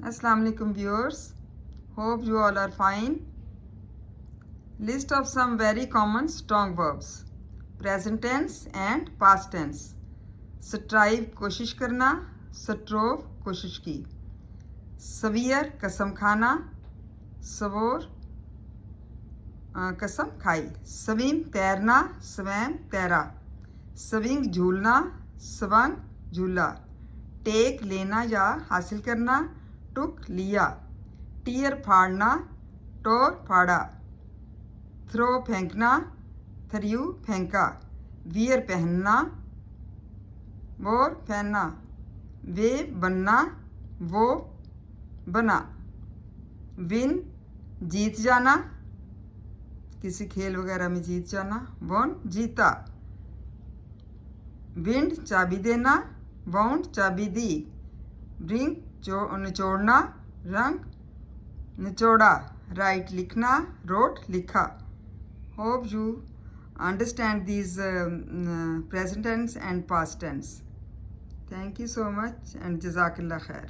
Assalamu alaikum viewers. Hope you all are fine. List of some very common strong verbs. Present tense and past tense. Strive कोशिश करना, strove कोशिश की. Swear कसम खाना, swore कसम खाई. Swim तैरना, swam तैरा. Swing झूलना, swung झूला. Take लेना या हासिल करना, took लिया. Tear फाड़ना, tore फाड़ा. Throw फेंकना, threw फेंका. Wear पहनना, wore पहनना. Wave बनना, वो बना. Win जीत जाना, किसी खेल वगैरह में जीत जाना. Won जीता. Wind चाबी देना, wound चाबी दी. Bring निचोड़ना, रंग निचोड़ा. Write लिखना, wrote लिखा. Hope you understand these present tense and past tense. Thank you so much and Jazakallah khair.